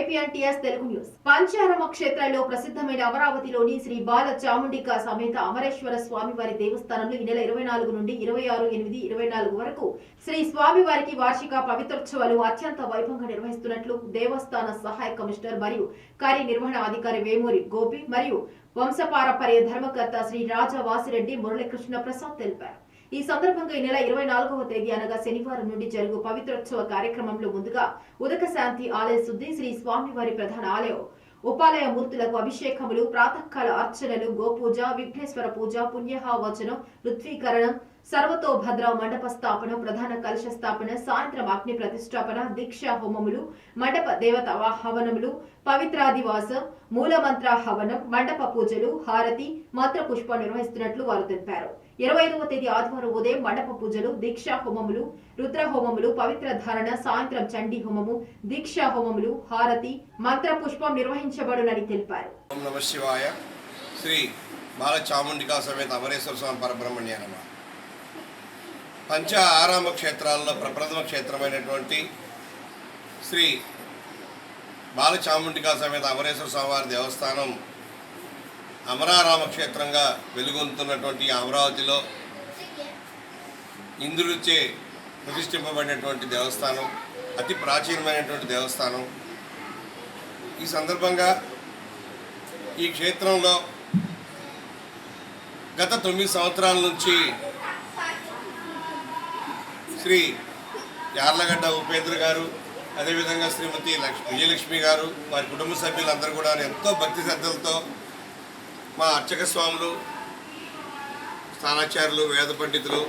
APNTS Telugu news. Pancharama క్షేత్రంలో ప్రసిద్ధమైన అమరావతిలోని శ్రీ బాల చాముండిక సమేత అమరేశ్వర స్వామివారి దేవస్థానంలో ఈ నెల 24 నుండి 26/8/24 వరకు శ్రీ స్వామివారికి వార్షిక పవిత్రోత్సవాలు అత్యంత వైభవంగా నిర్వహిస్తున్నట్లు దేవస్థాన సహాయ కమిషనర్ మరియు కార్యనిర్వహణ అధికారి వేమూరి గోపి మరియు వంశపారంపర్య ధర్మకర్త శ్రీ రాజా వాసిరెడ్డి మురళీకృష్ణ ప్రసాద్ తెలిపారు. ఈ సందర్భంగా ఈ నెల 24వ తేదీ అనగా శనివారం నుండి జరుగు పవిత్రోత్సవ కార్యక్రమంలో ముందుగా ఉదక శాంతి ఆలయ శుద్ధి, శ్రీ స్వామివారి ప్రధాన ఆలయం ఉపాలయ మూర్తులకు అభిషేకములు, ప్రాతకాల అర్చనలు, గోపూజ, విఘ్నేశ్వర పూజ, పుణ్యహావచనం, ఋత్వీకరణం, సర్వతోభద్ర మండప స్థాపన, ప్రధాన కలశ స్థాపన, సాయంత్రం అగ్ని ప్రతిష్టాపన, దీక్షా హోమములు, మండప దేవత హవనములు, పవిత్రాదివాస మూలమంత్ర హవనం, మండప పూజలు, హారతి, మంత్ర పుష్ప నిర్వహిస్తున్నట్లు వారు తెలిపారు. 25వ తేదీ ఆదివారం ఉదయం మండప పూజలు, దీక్షా హోమములు, రుద్ర హోమములు, పవిత్ర ధారణ, సాయంత్రం చండీ హోమము, దీక్షా హోమములు, హారతి, మంత్ర పుష్పం నిర్వహించబడునని తెలిపారు. ఓం నమః శివాయ. శ్రీ బాల చాముండికా సమేత అమరేశ్వర స్వామి పరబ్రహ్మణ్య నమః. పంచ ఆరామ క్షేత్రాల్లో ప్రప్రథమ క్షేత్రమైనటువంటి శ్రీ బాల చాముండికా సమేత అమరేశ్వర స్వామివారి దేవస్థానం అమరారామ క్షేత్రంగా వెలుగొందుతున్నటువంటి అమరావతిలో ఇంద్రుడిచే ప్రతిష్ఠింపబడినటువంటి దేవస్థానం, అతి ప్రాచీనమైనటువంటి దేవస్థానం. ఈ సందర్భంగా ఈ క్షేత్రంలో గత 9 సంవత్సరాల నుంచి శ్రీ యార్లగడ్డ ఉపేంద్ర గారు, అదేవిధంగా శ్రీమతి విజయలక్ష్మి గారు, వారి కుటుంబ సభ్యులందరూ కూడా ఎంతో భక్తి శ్రద్ధలతో మా అర్చక స్వాములు, స్థానాచార్యులు, వేద పండితులు,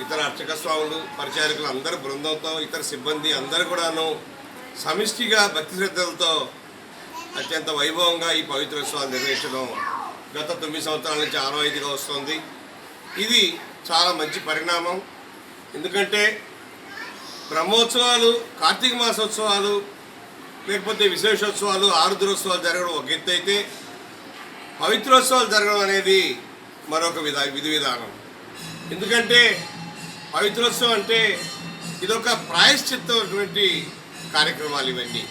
ఇతర అర్చక స్వాములు, పరిచారకులు అందరి బృందంతో, ఇతర సిబ్బంది అందరూ కూడాను సమిష్టిగా భక్తి శ్రద్ధలతో అత్యంత వైభవంగా ఈ పవిత్రోత్సవాలు నిర్వహించడం గత 9 సంవత్సరాల నుంచి ఆనవాయితీగా వస్తుంది. ఇది చాలా మంచి పరిణామం. ఎందుకంటే బ్రహ్మోత్సవాలు, కార్తీక మాసోత్సవాలు, లేకపోతే విశేషోత్సవాలు, ఆరుద్రోత్సవాలు జరగడం ఒక ఎత్తు అయితే, పవిత్రోత్సవాలు జరగడం అనేది మరొక విధి విధానం. ఎందుకంటే పవిత్రోత్సవం అంటే ఇదొక ప్రాయశ్చిత్తమైనటువంటి కార్యక్రమాలు ఇవన్నీ.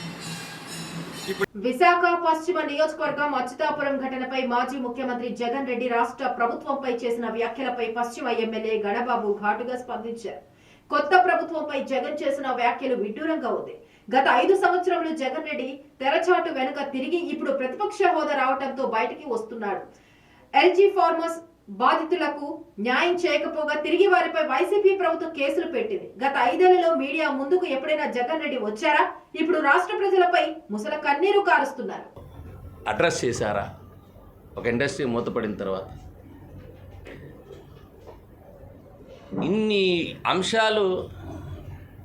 విశాఖ పశ్చిమ నియోజకవర్గం అచ్యుతాపురం ఘటనపై మాజీ ముఖ్యమంత్రి జగన్ రెడ్డి రాష్ట్ర ప్రభుత్వంపై చేసిన వ్యాఖ్యలపై పశ్చిమ ఎమ్మెల్యే గణబాబు ఘాటుగా స్పందించారు. కొత్త ప్రభుత్వంపై జగన్ చేసిన వ్యాఖ్యలు విడ్డూరంగా ఉంది. గత 5 సంవత్సరంలో జగన్ రెడ్డి తెరచాటు వెనుక తిరిగి ఇప్పుడు ప్రతిపక్ష హోదా రావడంతో బయటికి వస్తున్నాడు. ఎల్జీ ఫార్మర్స్ బాధితులకు న్యాయం చేయకపోగా తిరిగి వారిపై వైసీపీ ప్రభుత్వం కేసులు పెట్టింది. గత 5 ఏళ్లలో మీడియా ముందుకు ఎప్పుడైనా జగన్ రెడ్డి వచ్చారా? ఇప్పుడు రాష్ట్ర ప్రజలపై ముసల కన్నీరు కారుస్తున్నారు. అడ్రస్ చేశారా? ఒక ఇండస్ట్రీ మూతపడిన తర్వాత ఇన్ని అంశాలు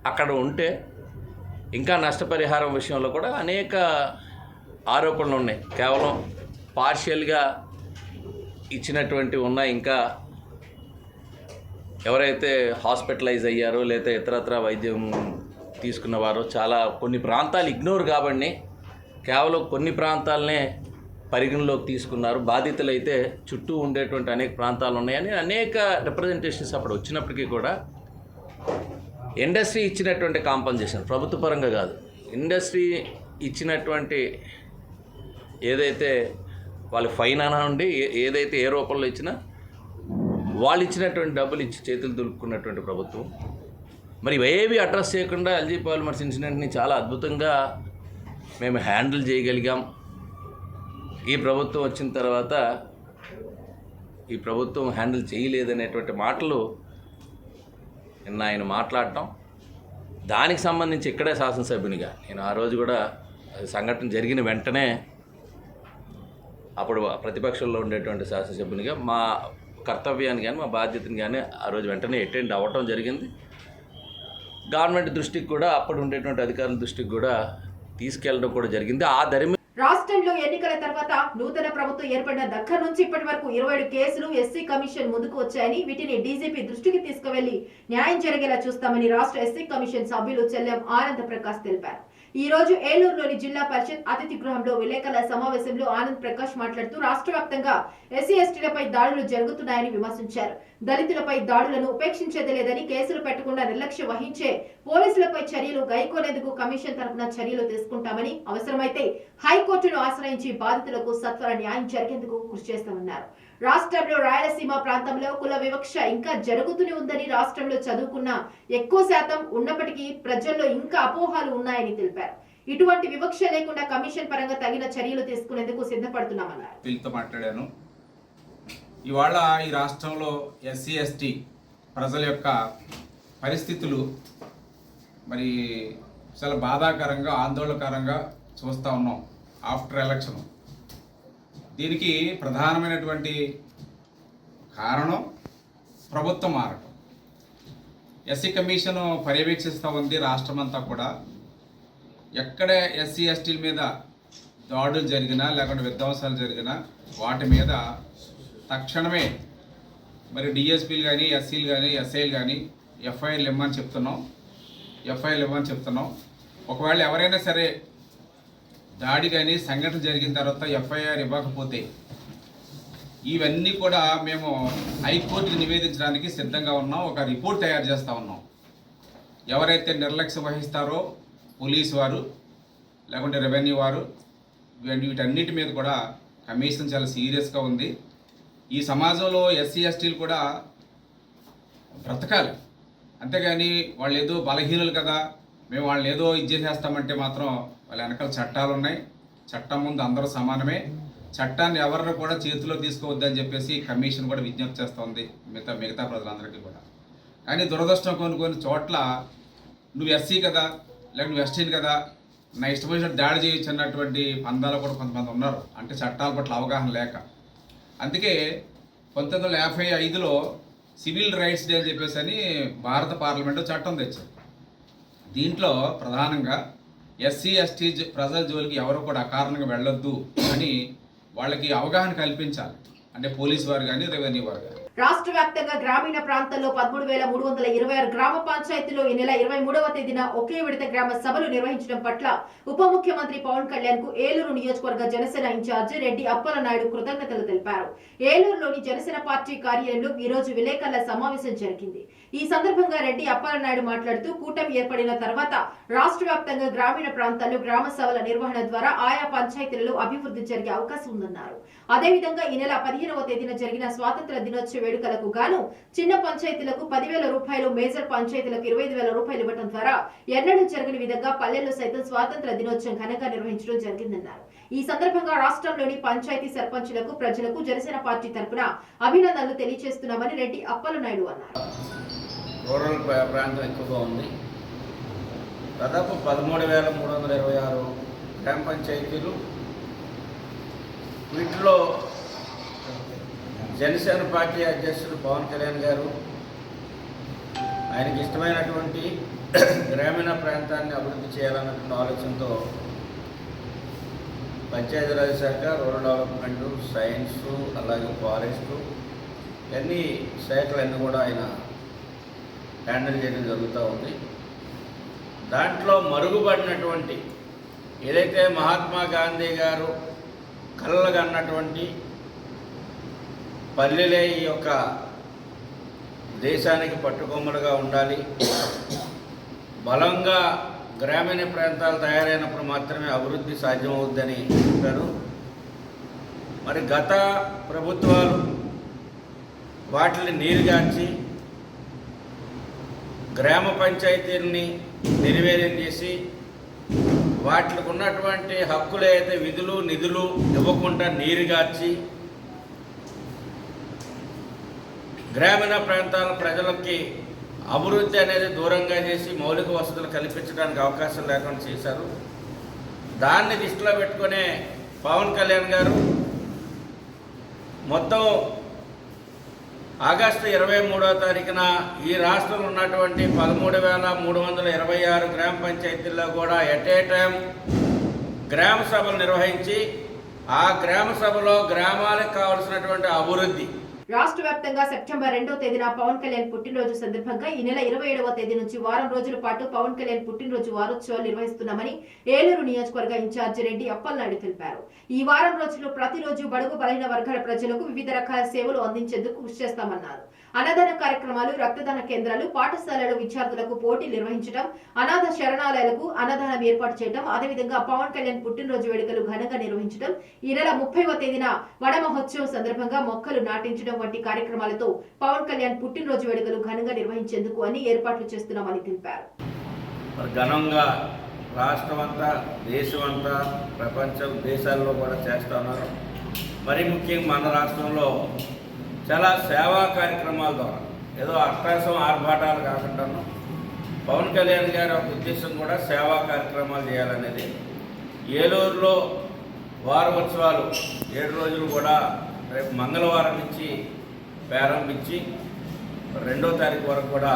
అక్కడ ఉంటే ఇంకా నష్టపరిహారం విషయంలో కూడా అనేక ఆరోపణలు ఉన్నాయి. కేవలం పార్షియల్గా ఇచ్చినటువంటి ఉన్నాయి. ఇంకా ఎవరైతే హాస్పిటలైజ్ అయ్యారో లేదా ఇతరత్ర వైద్యం తీసుకున్నవారో చాలా కొన్ని ప్రాంతాలు ఇగ్నోర్ కాబట్టి కేవలం కొన్ని ప్రాంతాలనే పరిగణలోకి తీసుకున్నారు. బాధితులు అయితే చుట్టూ ఉండేటువంటి అనేక ప్రాంతాలు ఉన్నాయని అనేక రిప్రజెంటేషన్స్ అప్పుడు వచ్చినప్పటికీ కూడా ఇండస్ట్రీ ఇచ్చినటువంటి కాంపన్సేషన్, ప్రభుత్వ పరంగా కాదు, ఇండస్ట్రీ ఇచ్చినటువంటి ఏదైతే వాళ్ళ ఫైన్ అనండి, ఏదైతే ఏ రూపంలో ఇచ్చినా వాళ్ళు ఇచ్చినటువంటి డబ్బులు ఇచ్చి చేతులు దులుపుకున్నటువంటి ప్రభుత్వం మరి ఏవి అడ్రస్ చేయకుండా ఎల్జీ పాలిమర్స్ ఇన్సిడెంట్ని చాలా అద్భుతంగా మేము హ్యాండిల్ చేయగలిగాం. ఈ ప్రభుత్వం వచ్చిన తర్వాత ఈ ప్రభుత్వం హ్యాండిల్ చేయలేదనేటువంటి మాటలు నిన్న ఆయన మాట్లాడటం, దానికి సంబంధించి ఇక్కడే శాసనసభ్యునిగా నేను ఆ రోజు కూడా సంఘటన జరిగిన వెంటనే అప్పుడు ప్రతిపక్షంలో ఉండేటువంటి శాసనసభ్యునిగా మా కర్తవ్యాన్ని కానీ మా బాధ్యతని కానీ ఆ రోజు వెంటనే అటెండ్ అవ్వటం జరిగింది. గవర్నమెంట్ దృష్టికి కూడా అప్పుడు ఉండేటువంటి అధికారుల దృష్టికి కూడా తీసుకెళ్లడం కూడా జరిగింది. ఆ ధర్మ రాష్ట్రంలో ఎన్నికల తర్వాత నూతన ప్రభుత్వం ఏర్పడిన దగ్గర నుంచి ఇప్పటి వరకు 27 కేసులు ఎస్సీ కమిషన్ ముందుకు వచ్చాయని, వీటిని డీజీపీ దృష్టికి తీసుకువెళ్లి న్యాయం జరిగేలా చూస్తామని రాష్ట్ర ఎస్సీ కమిషన్ సభ్యులు చెల్లెం ఆనంద ప్రకాష్ తెలిపారు. ఈ రోజు ఏలూరులోని జిల్లా పరిషత్ అతిథి గృహంలో విలేకరుల సమావేశంలో ఆనంద్ ప్రకాష్ మాట్లాడుతూ రాష్ట్ర వ్యాప్తంగా ఎస్సీ ఎస్టీలపై దాడులు జరుగుతున్నాయని విమర్శించారు. దళితులపై దాడులను ఉపేక్షించేది లేదని, కేసులు పెట్టకుండా నిర్లక్ష్యం వహించే పోలీసులపై చర్యలు గైకోనేందుకు కమిషన్ తరఫున చర్యలు తీసుకుంటామని, అవసరమైతే హైకోర్టును ఆశ్రయించి బాధితులకు సత్వర న్యాయం జరిగేందుకు కృషి చేస్తామన్నారు. రాష్ట్రంలో రాయలసీమ ప్రాంతంలో కుల వివక్ష ఇంకా జరుగుతూనే ఉందని, రాష్ట్రంలో చదువుకున్న ఎక్కువ శాతం ఉన్నప్పటికీ ప్రజల్లో ఇంకా అపోహలు ఉన్నాయని తెలిపారు. ఇటువంటి వివక్ష లేకుండా కమిషన్ పరంగా తగిన చర్యలు తీసుకునేందుకు సిద్ధపడుతున్నామన్నారు. వీళ్ళతో మాట్లాడాను. ఇవాళ ఈ రాష్ట్రంలో ఎస్సీ ఎస్టీ ప్రజల యొక్క పరిస్థితులు మరి చాలా బాధాకరంగా, ఆందోళనకరంగా చూస్తూ ఉన్నాం ఆఫ్టర్ ఎలక్షన్. దీనికి ప్రధానమైనటువంటి కారణం ప్రభుత్వం మారటం. ఎస్సీ కమిషన్ పర్యవేక్షిస్తూ ఉంది రాష్ట్రం అంతా కూడా. ఎక్కడ ఎస్సీ ఎస్టీల మీద దాడులు జరిగినా లేకుంటే విధ్వంసాలు జరిగినా వాటి మీద తక్షణమే మరి డిఎస్పీలు కానీ, ఎస్సీలు కానీ, ఎస్ఐలు కానీ ఎఫ్ఐఆర్లు ఇవ్వమని చెప్తున్నాం. ఒకవేళ ఎవరైనా సరే దాడి కానీ సంఘటన జరిగిన తర్వాత ఎఫ్ఐఆర్ ఇవ్వకపోతే ఇవన్నీ కూడా మేము హైకోర్టుకి నివేదించడానికి సిద్ధంగా ఉన్నాం. ఒక రిపోర్ట్ తయారు చేస్తూ ఉన్నాం. ఎవరైతే నిర్లక్ష్యం వహిస్తారో పోలీసు వారు లేకుంటే రెవెన్యూ వారు, వీటన్నిటి మీద కూడా కమిషన్ చాలా సీరియస్గా ఉంది. ఈ సమాజంలో ఎస్సీ ఎస్టీలు కూడా బ్రతకాలి, అంతేగాని వాళ్ళు ఏదో బలహీనులు కదా మేము వాళ్ళని ఏదో చేసేస్తామంటే మాత్రం వాళ్ళ వెనకాల చట్టాలు ఉన్నాయి. చట్టం ముందు అందరూ సమానమే. చట్టాన్ని ఎవరిని కూడా చేతిలో తీసుకోవద్దని చెప్పేసి కమిషన్ కూడా విజ్ఞప్తి చేస్తుంది మిగతా ప్రజలందరికీ కూడా. కానీ దురదృష్టం కొన్ని చోట్ల నువ్వు ఎస్సీ కదా లేక నువ్వు ఎస్టీని కదా నా ఇష్టం వచ్చినట్టు దాడి చేయొచ్చు అన్నటువంటి పందాలు కూడా కొంతమంది ఉన్నారు. అంటే చట్టాల పట్ల అవగాహన లేక. అందుకే 1955లో సివిల్ రైట్స్ డే అని చెప్పేసి అని భారత పార్లమెంటు చట్టం తెచ్చారు. దీంట్లో ప్రధానంగా ఎస్సీ ఎస్టీ ప్రజల జోలికి ఎవరు కూడా అకారణంగా వెళ్ళొద్దు అని వాళ్ళకి అవగాహన కల్పించాలి. అంటే పోలీసు వారు కానీ, రెవెన్యూ వారు కానీ. రాష్ట్ర వ్యాప్తంగా గ్రామీణ ప్రాంతాల్లో 13,326 గ్రామ పంచాయతీలో ఈ నెల 23వ తేదీన ఒకే విడత గ్రామ సభలు నిర్వహించడం పట్ల ఉప ముఖ్యమంత్రి పవన్ కళ్యాణ్ కు ఏలూరు నియోజకవర్గ జనసేన ఇన్ఛార్జి రెడ్డి అప్పలనాయుడు కృతజ్ఞతలు తెలిపారు. ఏలూరులోని జనసేన పార్టీ కార్యాలయంలో ఈ రోజు విలేకరుల సమావేశం జరిగింది. ఈ సందర్భంగా రెడ్డి అప్పలనాయుడు మాట్లాడుతూ కూటమి ఏర్పడిన తర్వాత రాష్ట్ర వ్యాప్తంగా గ్రామీణ ప్రాంతాల్లో గ్రామ సభల నిర్వహణ ద్వారా ఆయా పంచాయతీలలో అభివృద్ధి జరిగే అవకాశం ఉందన్నారు. అదేవిధంగా ఈ నెల 15వ తేదీన జరిగిన స్వాతంత్ర దినోత్సవ వేడుకలకు గాను చిన్న పంచాయతీలకు 10,000 రూపాయలు, మేజర్ పంచాయతీలకు 25,000 రూపాయలు ఇవ్వడం ద్వారా ఎన్నడూ జరగని విధంగా పల్లెల్లో సైతం స్వాతంత్ర దినోత్సవం ఘనంగా నిర్వహించడం జరిగిందన్నారు. ఈ సందర్భంగా రాష్ట్రంలోని పంచాయతీ సర్పంచులకు, ప్రజలకు జనసేన పార్టీ తరఫున అభినందనలు తెలియజేస్తున్నామని రెడ్డి అప్పలనాయుడు అన్నారు. రూరల్ ప్రాంతం ఎక్కువగా ఉంది. దాదాపు 13,326 గ్రామ పంచాయతీలు. వీటిలో జనసేన పార్టీ అధ్యక్షుడు పవన్ కళ్యాణ్ గారు ఆయనకి ఇష్టమైనటువంటి గ్రామీణ ప్రాంతాన్ని అభివృద్ధి చేయాలన్నటువంటి ఆలోచనతో పంచాయతీరాజ్ శాఖ, రూరల్ డెవలప్మెంట్, సైన్స్, అలాగే ఫారెస్ట్ ఇవన్నీ శాఖలన్నీ కూడా ఆయన హ్యాండిల్ చేయడం జరుగుతూ ఉంది. దాంట్లో మరుగుపడినటువంటి ఏదైతే మహాత్మా గాంధీ గారు కలలుగా అన్నటువంటి పల్లెలే ఈ యొక్క దేశానికి పట్టుకొమ్మలుగా ఉండాలి, బలంగా గ్రామీణ ప్రాంతాలు తయారైనప్పుడు మాత్రమే అభివృద్ధి సాధ్యమవుద్దని చెప్పారు. మరి గత ప్రభుత్వాలు వాటిని నీరుగార్చి గ్రామ పంచాయతీలని నిర్వీర్యం చేసి వాటికి ఉన్నటువంటి హక్కులు అయితే విధులు నిధులు ఇవ్వకుండా నీరుగార్చి గ్రామీణ ప్రాంతాల ప్రజలకి అభివృద్ధి అనేది దూరంగా చేసి మౌలిక వసతులు కల్పించడానికి అవకాశం లేకుండా చేశారు. దాన్ని దృష్టిలో పెట్టుకునే పవన్ కళ్యాణ్ గారు మొత్తం ఆగస్టు 23వ తారీఖున ఈ రాష్ట్రంలో ఉన్నటువంటి 13,326 గ్రామ పంచాయతీల్లో కూడా ఎట్ ఏ టైం గ్రామ సభలు నిర్వహించి ఆ గ్రామ సభలో గ్రామాలకు కావాల్సినటువంటి అభివృద్ధి రాష్ట్ర వ్యాప్తంగా సెప్టెంబర్ 2వ తేదీన పవన్ కళ్యాణ్ పుట్టినరోజు సందర్భంగా ఈ నెల 27వ తేదీ నుంచి వారం రోజుల పాటు పవన్ కళ్యాణ్ పుట్టినరోజు వారోత్సవాలు నిర్వహిస్తున్నామని ఏలూరు నియోజకవర్గ ఇన్ఛార్జి రెడ్డి అప్పలనాయుడు తెలిపారు. ఈ వారం రోజుల్లో ప్రతిరోజు బడుగు బలహీన వర్గాల ప్రజలకు వివిధ రకాల సేవలు అందించేందుకు కృషి చేస్తామన్నారు. అన్నదాన కార్యక్రమాలు, రక్తదాన కేంద్రాలు, పాఠశాలలు విద్యార్థులకు పోటీలు నిర్వహించడం, అనాథ శరణాలయాలకు అన్నదానం ఏర్పాటు చేయడం, అదేవిధంగా పవన్ కళ్యాణ్ పుట్టినరోజు వేడుకలు ఘనంగా నిర్వహించడం, ఈ నెల 30వ తేదీన వన మహోత్సవం సందర్భంగా మొక్కలు నాటించడం వంటి కార్యక్రమాలతో పవన్ కళ్యాణ్ పుట్టినరోజు వేడుకలు ఘనంగా నిర్వహించేందుకు అని ఏర్పాట్లు చేస్తున్నామని తెలిపారు. ఘనంగా రాష్ట్రమంతా, దేశమంతా, ప్రపంచం దేశాల్లో కూడా చేస్తున్నారు. మరి ముఖ్యంగా మన రాష్ట్రంలో చాలా సేవా కార్యక్రమాల ద్వారా ఏదో అట్రాసం ఆర్భాటాలు కాకుండా పవన్ కళ్యాణ్ గారి ఒక ఉద్దేశం కూడా సేవా కార్యక్రమాలు చేయాలనేది. ఏలూరులో వారోత్సవాలు 7 రోజులు కూడా రేపు మంగళవారం నుంచి ప్రారంభించి 2వ తారీఖు వరకు కూడా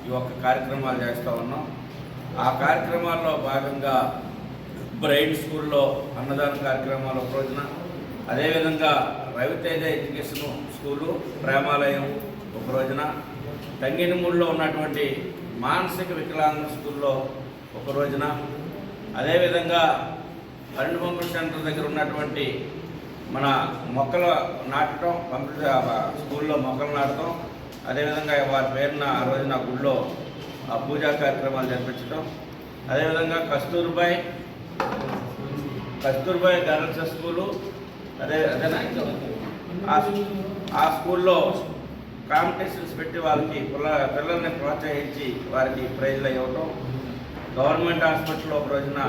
ఈ ఒక్క కార్యక్రమాలు చేస్తూ ఉన్నాం. ఆ కార్యక్రమాల్లో భాగంగా బ్రైట్ స్కూల్లో అన్నదాన కార్యక్రమాలు ఒక రోజున, అదేవిధంగా రవితేజ ఎడ్యుకేషన్ స్కూలు ప్రేమాలయం ఒక రోజున, తంగినిమూడిలో ఉన్నటువంటి మానసిక వికలాంగ స్కూల్లో ఒక రోజున, అదేవిధంగా అరుణ్ పంపిణీ సెంటర్ దగ్గర ఉన్నటువంటి మన మొక్కలు నాటడం, స్కూల్లో మొక్కలు నాటడం, అదేవిధంగా వారి పేరున ఆ రోజున గుళ్ళో పూజా కార్యక్రమాలు జరిపించడం, అదేవిధంగా కస్తూర్బాయ్ గర్ల్స్ స్కూలు అదేనా ఆ స్కూల్లో కాంపిటీషన్స్ పెట్టి వాళ్ళకి పిల్లల్ని ప్రోత్సహించి వారికి ప్రైజ్లు ఇవ్వటం, గవర్నమెంట్ హాస్పిటల్లో ఒక రోజున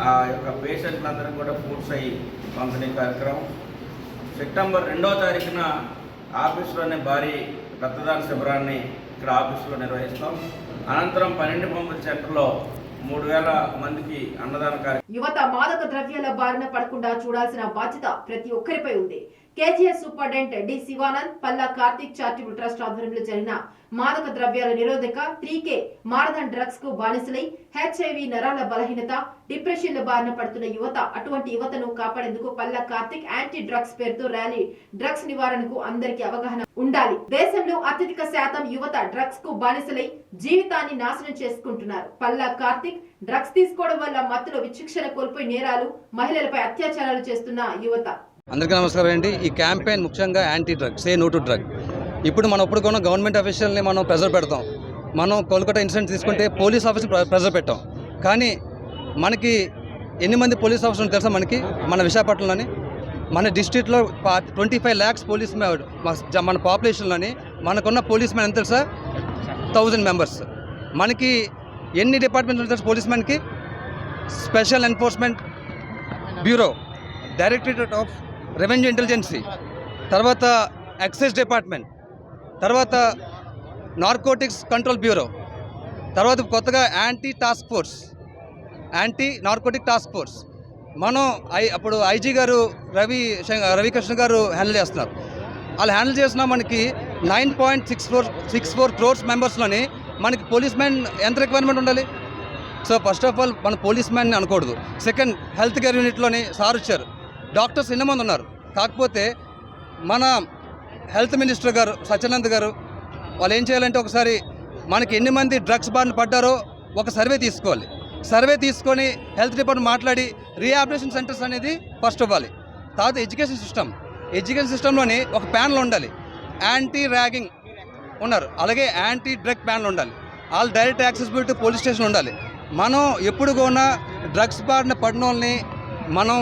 ఆ యొక్క పేషెంట్లందరికీ కూడా ఫుడ్స్ అయ్యి పంపిణీ కార్యక్రమం, సెప్టెంబర్ 2వ తారీఖున ఆఫీసులోనే భారీ రక్తదాన శిబిరాన్ని ఇక్కడ ఆఫీసులో నిర్వహిస్తాం. అనంతరం 12 పంపిణీ సెంటర్లో 3000 మందికి అన్నదాన కార్యక్రమం. యువత మాదక ద్రవ్యాల బారిన పడకుండా చూడాల్సిన బాధ్యత ప్రతి ఒక్కరిపై ఉంది. KGS superintendent D Shivanand, Palla Karthik charitable trust ఆధ్వర్యంలో జరిగిన మాదక ద్రవ్యాల నిరోధక 3K మారథాన్ డ్రగ్స్ కు బానిసలై HIV నరాల బలహీనత, డిప్రెషన్ల బారిన పడుతున్న యువత, అటువంటి యువతను కాపాడేందుకు పల్లా కార్తిక్ యాంటీ డ్రగ్స్ పేరుతో ర్యాలీ, డ్రగ్స్ నివారణకు అందరికీ అవగాహన ఉండాలి. దేశంలో అత్యధిక శాతం యువత డ్రగ్స్ కు బానిసలై జీవితాన్ని నాశనం చేసుకుంటున్నారు. పల్లా కార్తిక్ డ్రగ్స్ తీసుకోవడం వల్ల మత్తులో విచక్షణ కోల్పోయి నేరాలు, మహిళలపై అత్యాచారాలు చేస్తున్న యువత. అందరికీ నమస్కారం అండి. ఈ క్యాంపెయిన్ ముఖ్యంగా anti drug, say no to drug. ఇప్పుడు మనం ఒప్పుడుకున్న గవర్నమెంట్ అఫీషియల్ని మనం ప్రెజర్ పెడతాం. మనం కోల్కతా ఇన్సిడెంట్ తీసుకుంటే పోలీస్ ఆఫీస్ని ప్రెజర్ పెట్టాం. కానీ మనకి ఎన్ని మంది పోలీస్ ఆఫీసర్లు తెలుసా? మన విశాఖపట్నంలోని మన డిస్ట్రిక్ట్లో 25 lakhs పోలీస్ మన పాపులేషన్లోని మనకున్న పోలీస్ మ్యాన్ ఎంత తెలుసా? 1000 members. మనకి ఎన్ని డిపార్ట్మెంట్స్ తెలుసు పోలీస్ మ్యాన్కి? Special enforcement bureau, directorate of revenue intelligence, తర్వాత ఎక్సైజ్ డిపార్ట్మెంట్, తర్వాత నార్కోటిక్స్ కంట్రోల్ బ్యూరో, తర్వాత కొత్తగా యాంటీ నార్కోటిక్ టాస్క్ ఫోర్స్. మనం అప్పుడు ఐజీ గారు రవికృష్ణ గారు హ్యాండిల్ చేస్తున్నారు. వాళ్ళు హ్యాండిల్ చేసిన మనకి 9.64 crores మెంబర్స్లోని మనకి పోలీస్ మ్యాన్ ఎంత రిక్వైర్మెంట్ ఉండాలి? సో ఫస్ట్ ఆఫ్ ఆల్ మన పోలీస్ మ్యాన్ని అనకూడదు. సెకండ్, హెల్త్ కేర్ యూనిట్లోని సార్ వచ్చారు, డాక్టర్స్ ఎంతమంది ఉన్నారు. కాకపోతే మన హెల్త్ మినిస్టర్ గారు సత్యానంద్ గారు వాళ్ళు ఏం చేయాలంటే ఒకసారి మనకి ఎన్ని మంది డ్రగ్స్ బారిన పడ్డారో ఒక సర్వే తీసుకోవాలి. సర్వే తీసుకొని హెల్త్ డిపార్ట్మెంట్ మాట్లాడి రీహాబిలిటేషన్ సెంటర్స్ అనేది ఫస్ట్ ఇవ్వాలి. తర్వాత ఎడ్యుకేషన్ సిస్టంలోని ఒక ప్యానల్ ఉండాలి. యాంటీ ర్యాగింగ్ ఉన్నారు, అలాగే యాంటీ డ్రగ్ ప్యానల్ ఉండాలి. వాళ్ళు డైరెక్ట్ యాక్సెసిబిలిటీ పోలీస్ స్టేషన్ ఉండాలి. మనం ఎప్పుడు కూడా డ్రగ్స్ బారిన పడిన వాళ్ళని మనం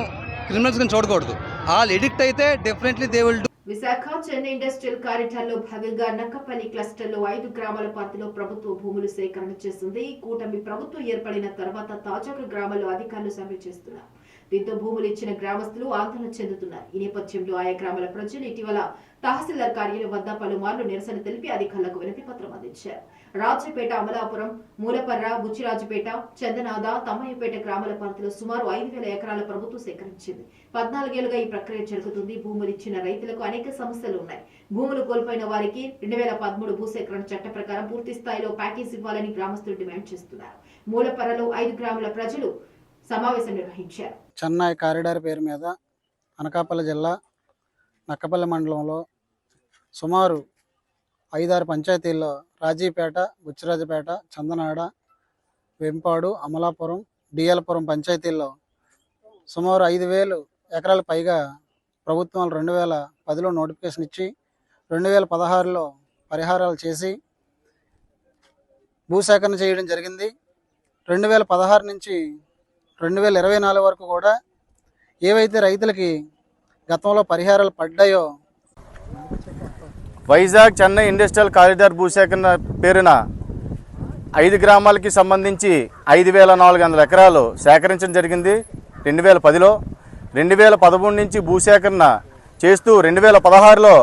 క్రిమినల్స్ గా చూడకూడదు. వాళ్ళు ఎడిక్ట్ అయితే definitely they will do. Visakha Chennai industrial corridor లో భాగంగా నక్కపల్లి క్లస్టర్ లో 5 గ్రామాల పరిధిలో ప్రభుత్వ భూములు సేకరణ చేస్తుంది. కూటమి ప్రభుత్వం ఏర్పడిన తర్వాత తాజాగా గ్రామాల్లో అధికారులు సర్వే చేస్తున్నారు. దీంతో భూములు ఇచ్చిన గ్రామస్తులు ఆందోళన చెందుతున్నారు. ఈ నేపథ్యంలో ఆయా గ్రామాల ప్రజలు ఇటీవల తహసీల్దార్ కార్యాలయం వద్ద పలుమార్లు నిరసన తెలిపి అధికారులకు వినతి పత్రం అందించారు. రాజపేట, అమలాపురం, మూలపర్ర, బుచ్చిరాజుపేట, చందనాద, తమ్మయ్యపేట గ్రామాల పరిధిలో సుమారు 5,000 ఎకరాల ప్రభుత్వం సేకరించింది. 14 ఏళ్లుగా ఈ ప్రక్రియ జరుగుతుంది. భూములు ఇచ్చిన రైతులకు అనేక సమస్యలు ఉన్నాయి. భూములు కోల్పోయిన వారికి 2013 భూసేకరణ చట్ట ప్రకారం పూర్తి స్థాయిలో ప్యాకేజ్ ఇవ్వాలని గ్రామస్తులు డిమాండ్ చేస్తున్నారు. మూలపర్రలో 5 గ్రామాల ప్రజలు సమావేశం నిర్వహించారు. చెన్నై కారిడార్ పేరు మీద అనకాపల్లి జిల్లా నక్కపల్లి మండలంలో సుమారు 5-6 పంచాయతీల్లో రాజీపేట, బుచ్చిరాజపేట, చందనాడ, వెంపాడు, అమలాపురం, డిఎల్పురం పంచాయతీల్లో సుమారు 5,000 ఎకరాల పైగా ప్రభుత్వం 2010లో నోటిఫికేషన్ ఇచ్చి 2016లో పరిహారాలు చేసి భూసేకరణ చేయడం జరిగింది. 2016 నుంచి 2024 వరకు కూడా ఏవైతే రైతులకి గతంలో పరిహారాలు పడ్డాయో వైజాగ్ చెన్నై ఇండస్ట్రియల్ కారిడార్ భూసేకరణ పేరున 5 గ్రామాలకి సంబంధించి 5,400 ఎకరాలు సేకరించడం జరిగింది 2010లో. 2013 నుంచి భూసేకరణ చేస్తూ 2016లో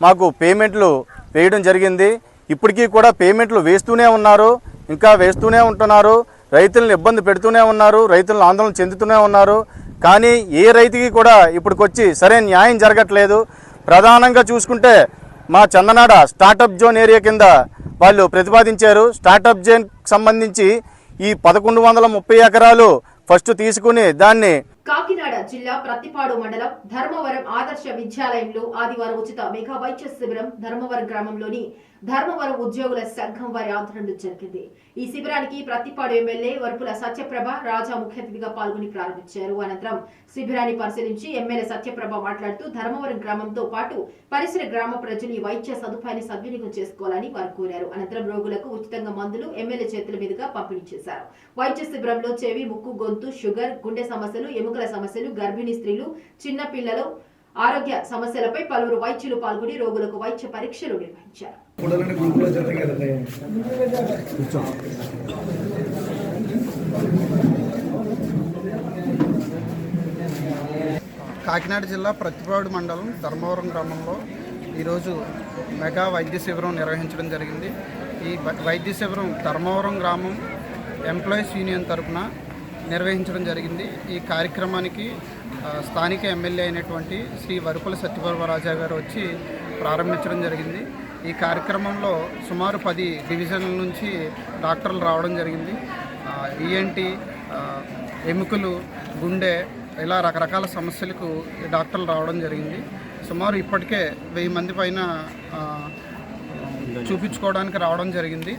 మాకు పేమెంట్లు వేయడం జరిగింది. ఇప్పటికీ కూడా పేమెంట్లు వేస్తూనే ఉన్నారు, ఇంకా వేస్తూనే ఉంటున్నారు. రైతులను ఇబ్బంది పెడుతూనే ఉన్నారు, రైతులను ఆందోళన చెందుతూనే ఉన్నారు. కానీ ఏ రైతుకి కూడా ఇప్పటికొచ్చి సరైన న్యాయం జరగట్లేదు. ప్రధానంగా చూసుకుంటే మా చందనాడ స్టార్టప్ జోన్ ఏరియా కింద వాళ్ళు ప్రతిపాదించారు. స్టార్టప్ జోన్కి సంబంధించి ఈ 1130 ఎకరాలు ఫస్ట్ తీసుకుని దాన్ని కాకినాడ జిల్లా ప్రత్తిపాడు మండలం ధర్మవరం ఆదర్శ విద్యాలయంలో ఆదివారం ఉచిత మెగా వైద్య శిబిరం ధర్మవరం గ్రామంలోని ధర్మవరం ఉద్యోగుల సంఘం వారి ఆధ్వర్యంలో జరిగింది. ఈ శిబిరానికి ప్రత్తిపాడు ఎమ్మెల్యే వరపుల సత్యప్రభ రాజా ముఖ్య అతిథిగా పాల్గొని ప్రారంభించారు. అనంతరం శిబిరాన్ని పరిశీలించి ఎమ్మెల్యే సత్యప్రభ మాట్లాడుతూ ధర్మవరం గ్రామంతో పాటు పరిసర గ్రామ ప్రజలు ఈ వైద్య సదుపాయాన్ని సద్వినియోగం చేసుకోవాలని వారు కోరారు. అనంతరం రోగులకు ఉచితంగా మందులు ఎమ్మెల్యే చేతుల మీదుగా పంపిణీ చేశారు. వైద్య శిబిరంలో చెవి, ముక్కు, గొంతు, షుగర్, గుండె సమస్యలు, ఎముకల సమస్యలు, గర్భిణీ స్త్రీలు, చిన్న పిల్లలు ఆరోగ్య సమస్యలపై పలువురు వైద్యులు పాల్గొని రోగులకు వైద్య పరీక్షలు నిర్వహించారు. కాకినాడ జిల్లా ప్రత్తిపాడు మండలం ధర్మవరం గ్రామంలో ఈరోజు మెగా వైద్య శిబిరం నిర్వహించడం జరిగింది. ఈ వైద్య శిబిరం ధర్మవరం గ్రామం ఎంప్లాయీస్ యూనియన్ తరఫున నిర్వహించడం జరిగింది. ఈ కార్యక్రమానికి స్థానిక ఎమ్మెల్యే అయినటువంటి శ్రీ వరపుల సత్యప్రభ రాజా గారు వచ్చి ప్రారంభించడం జరిగింది. ఈ కార్యక్రమంలో సుమారు 10 డివిజన్ల నుంచి డాక్టర్లు రావడం జరిగింది. ఈఎన్టీ, ఎముకలు, గుండె ఇలా రకరకాల సమస్యలకు డాక్టర్లు రావడం జరిగింది. సుమారు ఇప్పటికే 1000 మంది పైన చూపించుకోవడానికి రావడం జరిగింది.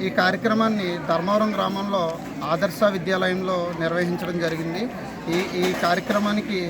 ఈ కార్యక్రమాన్ని ధర్మవరం గ్రామంలో ఆదర్శ విద్యాలయంలో నిర్వహించడం జరిగింది. ఈ కార్యక్రమానికి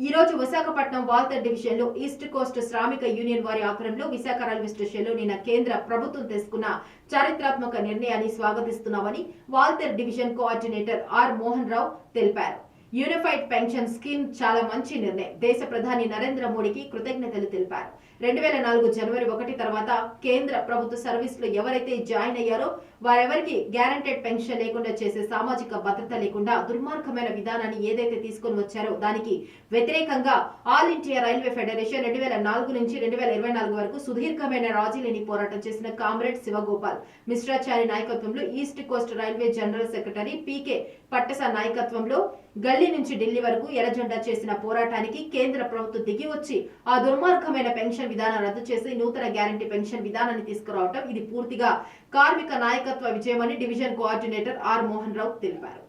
ఈ రోజు విశాఖపట్నం వాల్తేర్ డివిజన్ లో ఈస్ట్ కోస్ట్ శ్రామిక యూనియన్ వారి ఆధ్వర్యంలో విశాఖ రైల్వే స్టేషన్ లో నిన్న కేంద్ర ప్రభుత్వం తీసుకున్న చారిత్రాత్మక నిర్ణయాన్ని స్వాగతిస్తున్నామని Waltair division coordinator R Mohan Rao తెలిపారు. యూనిఫైడ్ పెన్షన్ స్కీమ్ చాలా మంచి నిర్ణయం. దేశ ప్రధాని నరేంద్ర మోడీకి కృతజ్ఞతలు తెలిపారు. 2004 జనవరి 1 తర్వాత కేంద్ర ప్రభుత్వ సర్వీసులో ఎవరైతే జాయిన్ అయ్యారో వారెవరికి గ్యారంటెడ్ పెన్షన్ లేకుండా చేసే సామాజిక భద్రత లేకుండా దుర్మార్గమైన విధానాన్ని ఏదైతే తీసుకొని వచ్చారో దానికి వ్యతిరేకంగా ఆల్ ఇండియా రైల్వే ఫెడరేషన్ 2004 నుంచి 2024 వరకు సుదీర్ఘమైన రాజీలేని పోరాటం చేసిన కామ్రేడ్ శివగోపాల్ మిశ్రాచారి నాయకత్వంలో east coast railway general secretary PK పట్టస నాయకత్వంలో గల్లీ నుంచి ఢిల్లీ వరకు ఎర్రజెండా చేసిన పోరాటానికి కేంద్ర ప్రభుత్వం దిగి వచ్చి ఆ దుర్మార్గమైన పెన్షన్ విధానం రద్దు చేసి నూతన గ్యారంటీ పెన్షన్ విధానాన్ని తీసుకురావడం ఇది పూర్తిగా కార్మిక నాయకత్వ విజయమని division coordinator R Mohan Rao తెలిపారు.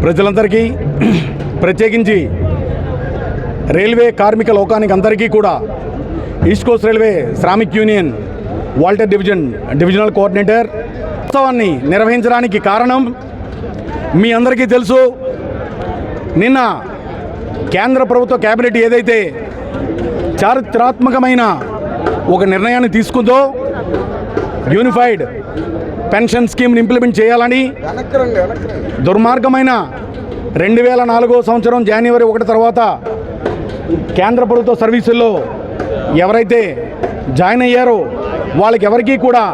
ప్రజలందరికీ ప్రత్యేకించి రైల్వే కార్మిక లోకానికి అందరికీ కూడా east coast railway Shramik union Waltair divisional coordinator ఉత్సవాన్ని నిర్వహించడానికి కారణం మీ అందరికీ తెలుసు. నిన్న కేంద్ర ప్రభుత్వ కేబినెట్ ఏదైతే చారిత్రాత్మకమైన ఒక నిర్ణయాన్ని తీసుకుందో యూనిఫైడ్ పెన్షన్ స్కీమ్ని ఇంప్లిమెంట్ చేయాలని దుర్మార్గమైన 2004 సంవత్సరం జనవరి 1 తర్వాత కేంద్ర ప్రభుత్వ సర్వీసుల్లో ఎవరైతే జాయిన్ అయ్యారో వాళ్ళకి ఎవరికీ కూడా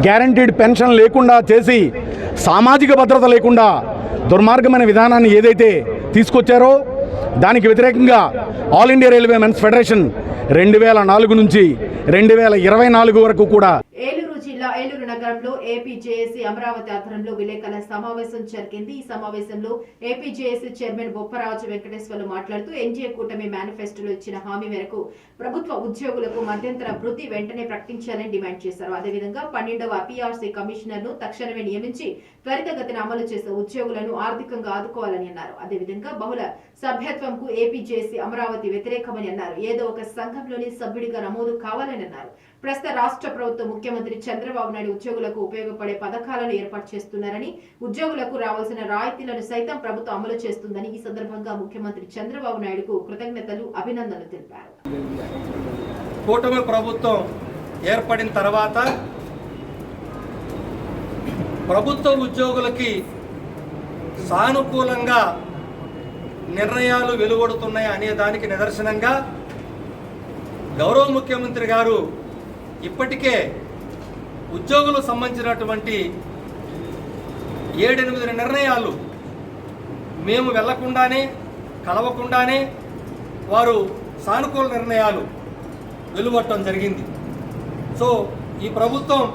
గ్యారంటీడ్ పెన్షన్ లేకుండా చేసి సామాజిక భద్రత లేకుండా దుర్మార్గమైన విధానాన్ని ఏదైతే తీసుకొచ్చారో దానికి వ్యతిరేకంగా all India railway men's federation 2004 నుంచి 2024 వరకు కూడా ఏలూరు జిల్లా జిల్లా ఏలూరు నగరంలో ఏపీజేఏసీ అమరావతి ఆధ్వర్యంలో విలేకరుల సమావేశం జరిగింది. ఈ సమావేశంలో ఏపీజేఏసీ చైర్మన్ బొప్పరాజు వెంకటేశ్వర్లు మాట్లాడుతూ ఎన్డీఏ కూటమి మేనిఫెస్టోలో ఇచ్చిన హామీ మేరకు ప్రభుత్వ ఉద్యోగులకు మధ్యంతర వృత్తి వెంటనే ప్రకటించాలని డిమాండ్ చేశారు. అదేవిధంగా 12వ పీఆర్సీ కమిషనర్ ను తక్షణమే నియమించి త్వరితగతిన అమలు చేసే ఉద్యోగులను ఆర్థికంగా ఆదుకోవాలని అన్నారు. అదేవిధంగా బహుళ సభ్యత్వంకు ఏపీజేఏసీ అమరావతి వ్యతిరేకమని అన్నారు. ఏదో ఒక సంఘంలోని సభ్యుడిగా నమోదు కావాలని అన్నారు. ప్రస్తుత రాష్ట్ర ప్రభుత్వం ముఖ్యమంత్రి చంద్రబాబు నాయుడు ఉద్యోగులకు ఉపయోగపడే పథకాలను ఏర్పాటు చేస్తున్నారని, ఉద్యోగులకు రావాల్సిన రాయితీలను సైతం ప్రభుత్వం అమలు చేస్తుందని ఈ సందర్భంగా ముఖ్యమంత్రి చంద్రబాబు నాయుడుకు కృతజ్ఞతలు, అభినందనలు తెలిపారు. కూటమి ప్రభుత్వం ఏర్పడిన తర్వాత ప్రభుత్వ ఉద్యోగులకి సానుకూలంగా నిర్ణయాలు వెలువడుతున్నాయి అనే దానికి నిదర్శనంగా గౌరవ ముఖ్యమంత్రి గారు ఇప్పటికే ఉద్యోగులకు సంబంధించినటువంటి 7-8 నిర్ణయాలు మేము వెళ్లకుండానే కలవకుండానే వారు సానుకూల నిర్ణయాలు వెలువడటం జరిగింది. సో ఈ ప్రభుత్వం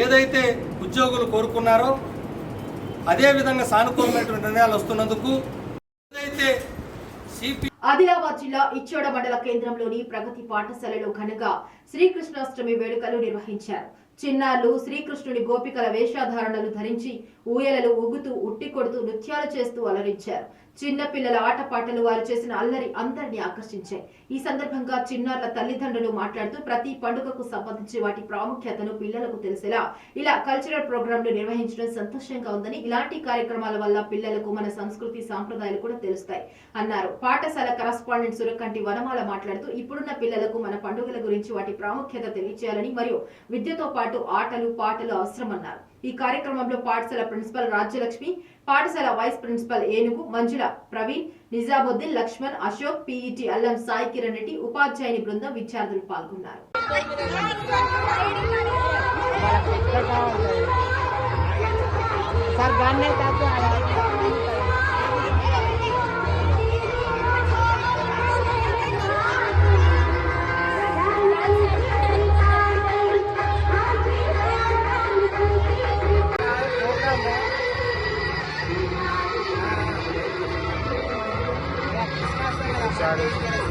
ఏదైతే ఉద్యోగులు కోరుకున్నారో అదేవిధంగా సానుకూలమైనటువంటి నిర్ణయాలు వస్తున్నందుకు ఏదైతే ఆదిలాబాద్ జిల్లా ఇచ్చోడ మండల కేంద్రంలోని ప్రగతి పాఠశాలలో ఘనంగా శ్రీకృష్ణాష్టమి వేడుకలు నిర్వహించారు. చిన్నారులు శ్రీకృష్ణుని గోపికల వేషధారణలు ధరించి ఊయలలు ఊగుతూ ఉట్టి కొడుతూ నృత్యాలు చేస్తూ అలరించారు. చిన్న పిల్లల ఆటపాటలు వారు చేసిన అల్లరి అందరినీ ఆకర్షించాయి. ఈ సందర్భంగా చిన్నారుల తల్లిదండ్రులు మాట్లాడుతూ ప్రతి పండుగకు సంబంధించి వాటి ప్రాముఖ్యతను పిల్లలకు తెలిసేలా ఇలా కల్చరల్ ప్రోగ్రాంలు నిర్వహించడం సంతోషంగా ఉందని, ఇలాంటి కార్యక్రమాల వల్ల పిల్లలకు మన సంస్కృతి సాంప్రదాయాలు కూడా తెలుస్తాయి అన్నారు. పాఠశాల కరస్పాండెంట్ సురకంటి వనమాల మాట్లాడుతూ ఇప్పుడున్న పిల్లలకు మన పండుగల గురించి వాటి ప్రాముఖ్యత తెలియజేయాలని మరియు విద్యతో పాటు ఆటలు పాటలు అవసరమన్నారు. ఈ కార్యక్రమంలో పాఠశాల ప్రిన్సిపల్ రాజ్యలక్ష్మి, పాఠశాల వైస్ ప్రిన్సిపల్ ఏనుగు, మంజుల, ప్రవీణ్, నిజాముద్దీన్, లక్ష్మణ్, అశోక్, పీఈటీ అల్లం సాయి కిరణ్ రెడ్డి, ఉపాధ్యాయుని బృందం, విద్యార్థులు పాల్గొన్నారు. Sorry.